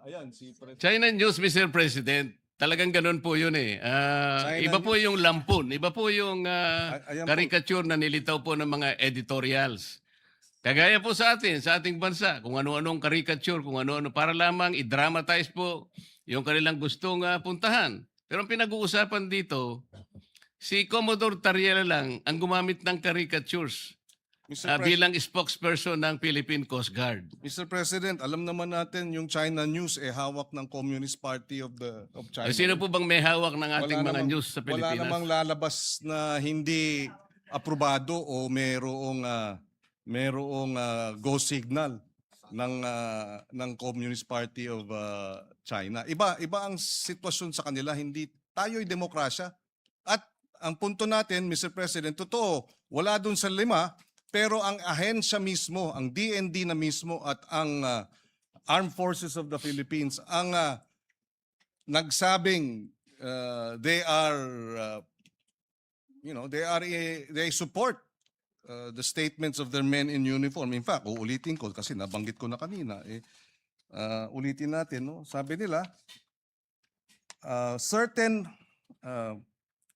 ayan, si President. China News, Mr. President. Talagang ganun po yun eh. Iba po yung lampun. Iba po yung Ayan po. caricature na nilitaw po ng mga editorials. Kagaya po sa atin, sa ating bansa, kung ano-anong caricature, kung ano-ano, para lamang i-dramatize po yung kanilang gustong puntahan. Pero ang pinag-uusapan dito, si Commodore Tariela lang ang gumamit ng caricatures bilang spokesperson ng Philippine Coast Guard. Mr. President, alam naman natin yung China News hawak ng Communist Party of China. Sino po bang may hawak ng ating mga news sa Pilipinas? Wala namang lalabas na hindi aprobado o merong go signal ng Communist Party of China. Iba ang sitwasyon sa kanila, hindi tayo'y demokrasya. At ang punto natin, Mr. President, totoo, wala dun sa 5, pero ang ahensya mismo, ang DND na mismo at ang Armed Forces of the Philippines ang nagsabing they support the statements of their men in uniform. In fact, uulitin ko kasi nabanggit ko na kanina. Ulitin natin, no? Sabi nila,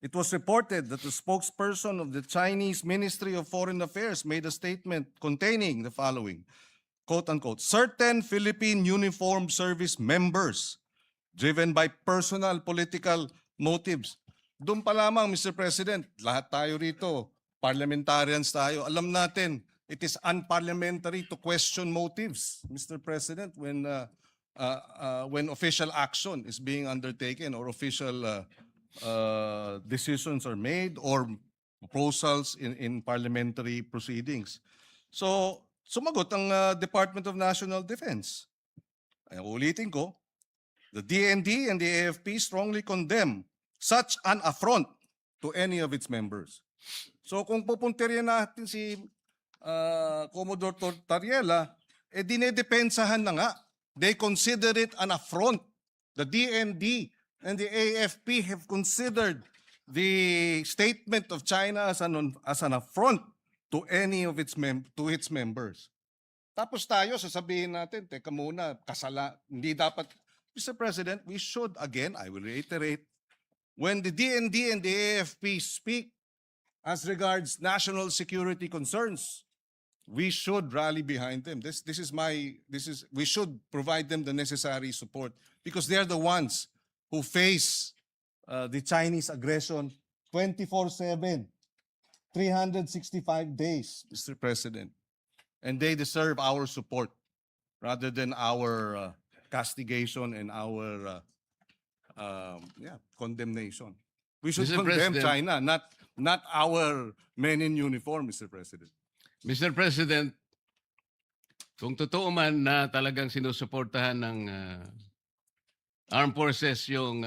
it was reported that the spokesperson of the Chinese Ministry of Foreign Affairs made a statement containing the following, quote unquote, certain Philippine Uniformed Service members driven by personal political motives. Doon pa lamang, Mr. President, lahat tayo rito, parliamentarians tayo, alam natin, it is unparliamentary to question motives, Mr. President, when official action is being undertaken or official decisions are made or proposals in parliamentary proceedings. So, sumagot ang Department of National Defense. Ay, ulitin ko, the DND and the AFP strongly condemn such an affront to any of its members. So, kung pupuntiryan natin si Commodore Tariela, dinedepensahan na nga. They consider it an affront. The DND and the AFP have considered the statement of China as an affront to any of its members. Tapos tayo sasabihin natin, teka muna, hindi dapat. Mr. President, we should, again, I will reiterate, when the DND and the AFP speak as regards national security concerns, we should rally behind them. We should provide them the necessary support because they're the ones who face the Chinese aggression 24/7, 365 days, Mr. President. And they deserve our support rather than our castigation and our condemnation. We should Mr. condemn President. China, not our men in uniform, Mr. President. Mr. President, kung totoo man na talagang sinusuportahan ng armed forces yung...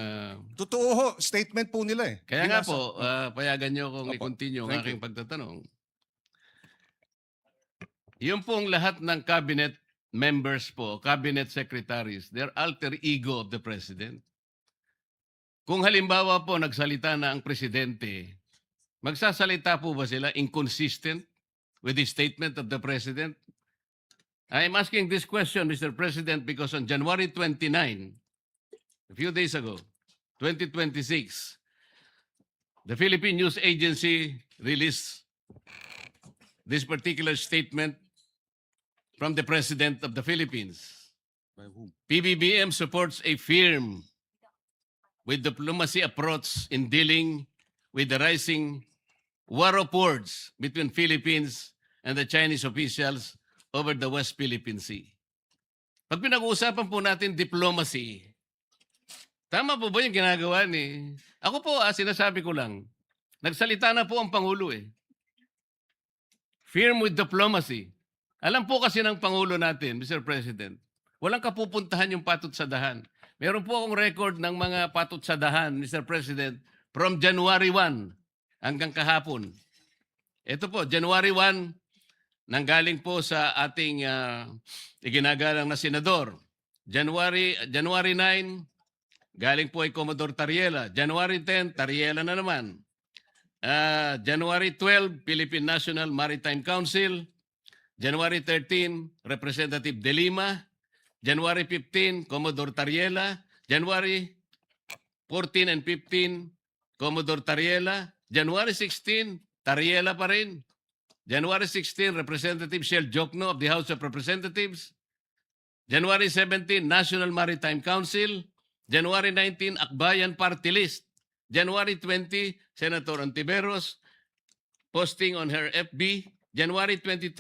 Totoo ho, statement po nila eh. Kaya nga po, payagan nyo kung Opo. i-continue ang Thank aking pagtatanong. Yung pong lahat ng cabinet members po, cabinet secretaries, they're alter ego of the president. Kung halimbawa po nagsalita na ang presidente, magsasalita po ba sila inconsistent with the statement of the president? I'm asking this question, Mr. President, because on January 29, a few days ago, 2026, the Philippine News Agency released this particular statement from the President of the Philippines. By whom? PBBM supports a firm with diplomacy approach in dealing with the rising war of words between Philippines and the Chinese officials over the West Philippine Sea. Pag pinag-uusapan po natin diplomacy, tama po ba yung ginagawa ni... Ako po, sinasabi ko lang, nagsalita na po ang Pangulo eh. Firm with diplomacy. Alam po kasi ng Pangulo natin, Mr. President, walang kapupuntahan yung patut sa dahan. Meron po akong record ng mga patut sa dahan, Mr. President, from January 1 hanggang kahapon. Ito po, January 1, nanggaling po sa ating iginagalang na senador. January 9, galing po ay Commodore Tariela. January 10, Tariela na naman. January 12, Philippine National Maritime Council. January 13, Representative De Lima. January 15, Commodore Tariela. January 14 and 15, Commodore Tariela. January 16, Tariela pa rin. January 16, Representative Shell Jokno of the House of Representatives. January 17, National Maritime Council. January 19, Akbayan Party List. January 20, Senator Ontiveros posting on her FB. January 22,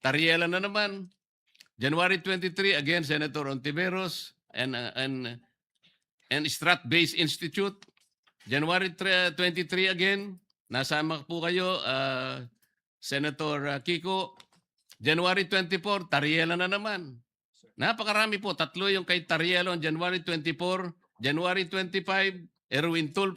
Tariela na naman. January 23, again, Senator Ontiveros and Strat-Based Institute. January 23 again, nasama po kayo, Senator Kiko. January 24, Tariela na naman. Napakarami po, 3 yung kay Tariela on January 24. January 25,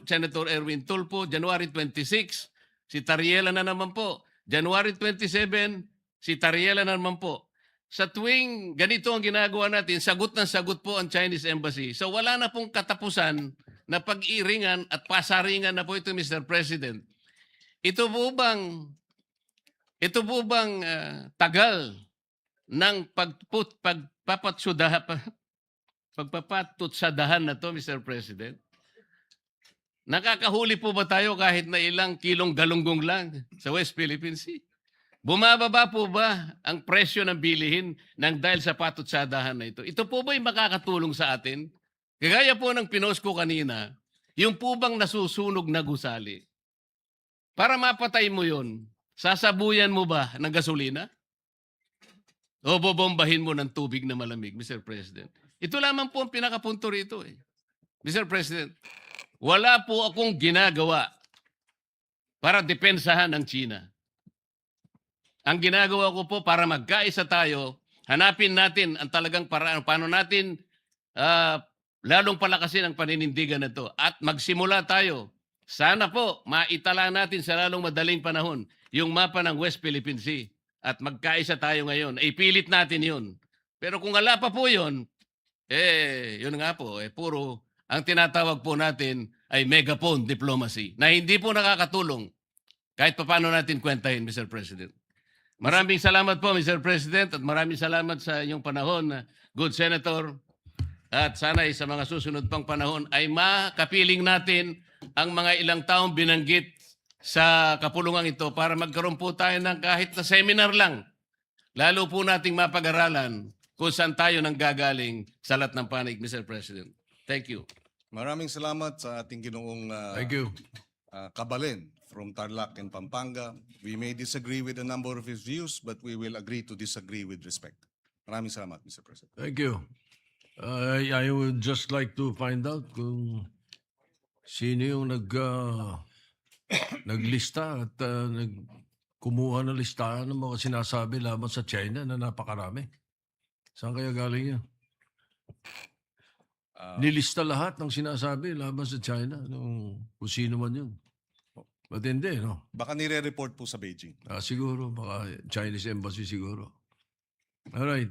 Senator Erwin Tulfo. January 26, si Tariela na naman po. January 27, si Tariela na naman po. Sa tuwing ganito ang ginagawa natin, sagot ng sagot po ang Chinese Embassy. So wala na pong katapusan na pag-iringan at pasaringan na po ito, Mr. President. Ito po bang tagal ng pagpapatutsadahan na to, Mr. President? Nakakahuli po ba tayo kahit na ilang kilong galunggong lang sa West Philippine Sea? Bumababa po ba ang presyo ng bilihin ng dahil sa patutsadahan na ito? Ito po ba'y makakatulong sa atin? Kagaya po ng pinost ko kanina, yung po bang nasusunog na gusali? Para mapatay mo yon, sasabuyan mo ba ng gasolina? O bobombahin mo ng tubig na malamig, Mr. President? Ito lamang po ang pinakapunto rito. Mr. President, wala po akong ginagawa para depensahan ang China. Ang ginagawa ko po para magkaisa tayo, hanapin natin ang talagang paraan, paano natin lalong palakasin ang paninindigan na ito. At magsimula tayo. Sana po, maitala natin sa lalong madaling panahon yung mapa ng West Philippine Sea. At magkaisa tayo ngayon. Ipilit natin yun. Pero kung wala pa po yun, yun nga po, puro ang tinatawag po natin ay megaphone diplomacy na hindi po nakakatulong kahit paano natin kwentahin, Mr. President. Maraming salamat po, Mr. President, at maraming salamat sa inyong panahon, good Senator. At sana sa mga susunod pang panahon ay makapiling natin ang mga ilang taong binanggit sa kapulungan ito para magkaroon po tayo ng kahit na seminar lang. Lalo po nating mapag-aralan kung saan tayo nang gagaling sa lahat ng panig, Mr. President. Thank you. Maraming salamat sa ating ginoong Thank you. Kabalin from Tarlac and Pampanga. We may disagree with a number of his views, but we will agree to disagree with respect. Maraming salamat, Mr. President. Thank you. I would just like to find out kung sino yung naglista at kumuha ng listahan ng mga sinasabi laban sa China na napakarami. Saan kaya galing yun? Nilista lahat ng sinasabi laban sa China, kung sino man yun. Ba't hindi, no? Baka nire-report po sa Beijing. Siguro, baka Chinese Embassy siguro. All right.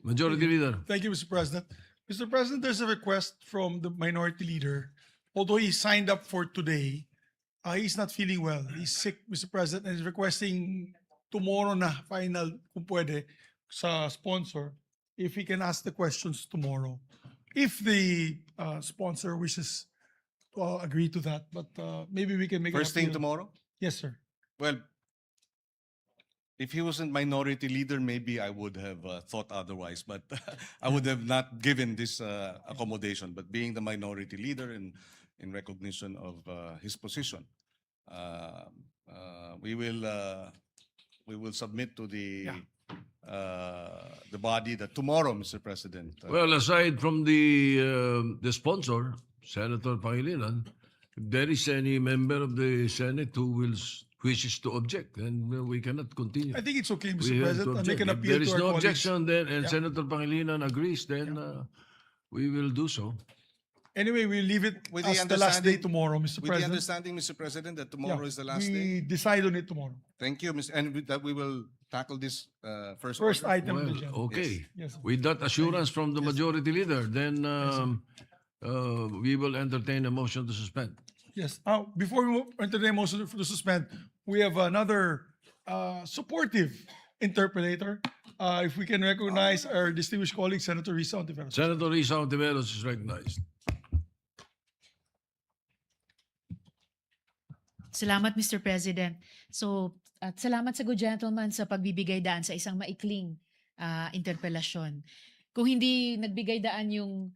Majority Leader. Thank you, Mr. President. Mr. President, there's a request from the Minority Leader. Although he signed up for today, he's not feeling well. He's sick, Mr. President, and he's requesting tomorrow na final, kung pwede, sa sponsor, if he can ask the questions tomorrow. If the sponsor wishes to agree to that, but maybe we can make an First thing appeal. tomorrow? Yes, sir. Well, if he wasn't minority leader, maybe I would have thought otherwise, but I would have not given this accommodation. But being the minority leader in recognition of his position, we will submit to the body that tomorrow, Mr. President. Well, aside from the sponsor, Senator Pangilinan, if there is any member of the Senate who wishes to object, then we cannot continue. I think it's okay, We Mr. have to President. I'll make object. an If appeal there is to our no colleagues. objection, then and Yeah. Senator Pangilinan agrees, then we will do so. Anyway, we'll leave it With the as the last day understanding- tomorrow, Mr. With the President. understanding, Mr. President, that tomorrow Yeah, is the last we day. decide on it tomorrow. Thank you, and that we will tackle this first. First order. item. on the Well, agenda. okay. Yes, sir. With that assurance from the majority leader, then we will entertain a motion to suspend. Yes. Before we entertain motion to suspend, we have another supportive interpolator. If we can recognize our distinguished colleague, Senator Risa Ontiveros. Senator Risa Ontiveros is recognized. Salamat, Mr. President. So, at salamat sa good gentleman sa pagbibigay daan sa isang maikling interpelasyon. Kung hindi nagbigay daan yung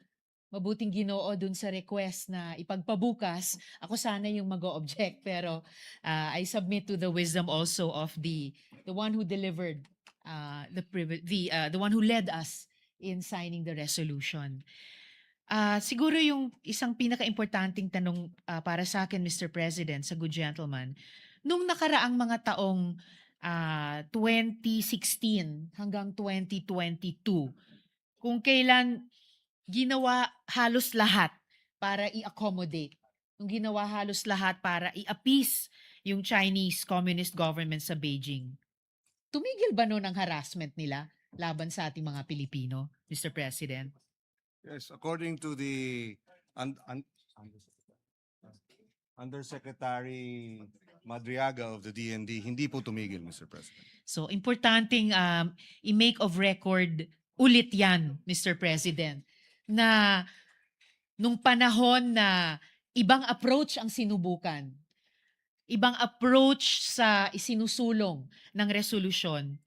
mabuting Ginoo dun sa request na ipagpabukas, ako sana yung mag-o-object. Pero I submit to the wisdom also of the one who delivered, the one who led us in signing the resolution. Siguro yung isang pinaka-importanting tanong para sa akin, Mr. President, sa good gentleman, nung nakaraang mga taong 2016 hanggang 2022, kung kailan ginawa halos lahat para i-accommodate, kung ginawa halos lahat para i-appease yung Chinese Communist government sa Beijing, tumigil ba noon ang harassment nila laban sa ating mga Pilipino, Mr. President? Yes, according to the Undersecretary Madriaga of the DND, hindi po tumigil, Mr. President. So, importanteng i-make of record ulit yan, Mr. President, na nung panahon na ibang approach ang sinubukan, ibang approach sa isinusulong ng resolusyon,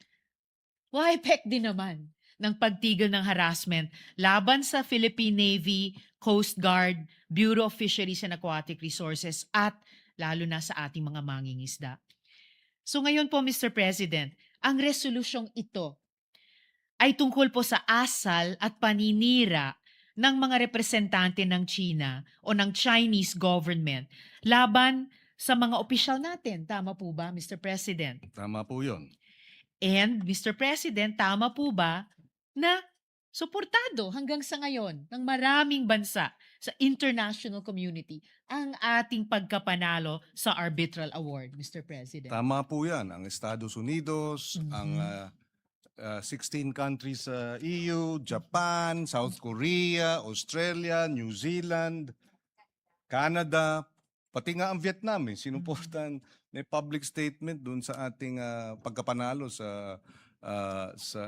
wahipek din naman ng pagtigil ng harassment laban sa Philippine Navy, Coast Guard, Bureau of Fisheries and Aquatic Resources at lalo na sa ating mga mangingisda. So ngayon po, Mr. President, ang resolusyong ito ay tungkol po sa asal at paninira ng mga representante ng China o ng Chinese government laban sa mga opisyal natin. Tama po ba, Mr. President? Tama po yun. And, Mr. President, tama po ba na suportado hanggang sa ngayon ng maraming bansa sa international community ang ating pagkapanalo sa arbitral award, Mr. President? Tama po yan. Ang Estados Unidos, ang 16 countries sa EU, Japan, South Korea, Australia, New Zealand, Canada, pati nga ang Vietnam, sinuportan may public statement dun sa ating pagkapanalo sa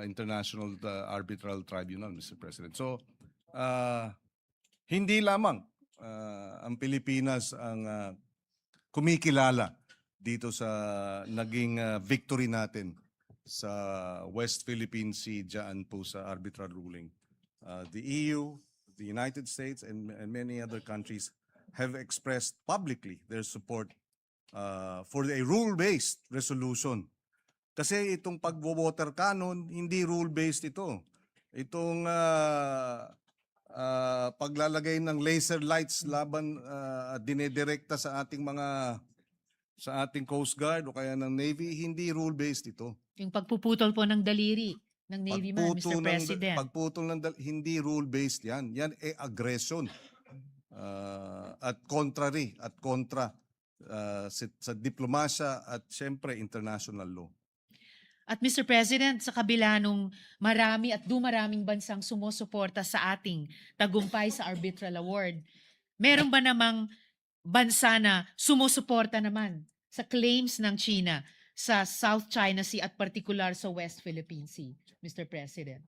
International Arbitral Tribunal, Mr. President. So, hindi lamang ang Pilipinas ang kumikilala dito sa naging victory natin sa West Philippine Sea dyan po sa arbitral ruling. The EU, the United States, and many other countries have expressed publicly their support for a rule-based resolution. Kasi itong pag-water cannon, hindi rule-based ito. Itong paglalagay ng laser lights laban dinedirekta sa ating Coast Guard o kaya ng Navy, hindi rule-based ito. Yung pagpuputol po ng daliri ng Navy man, Mr. President. Pagputol hindi rule-based yan. Yan aggression. At contrary at kontra sa diplomasya at siyempre international law. At Mr. President, sa kabila nung marami at dumaraming bansang sumusuporta sa ating tagumpay sa arbitral award, meron ba namang bansa na sumusuporta naman sa claims ng China sa South China Sea at partikular sa West Philippine Sea, Mr. President?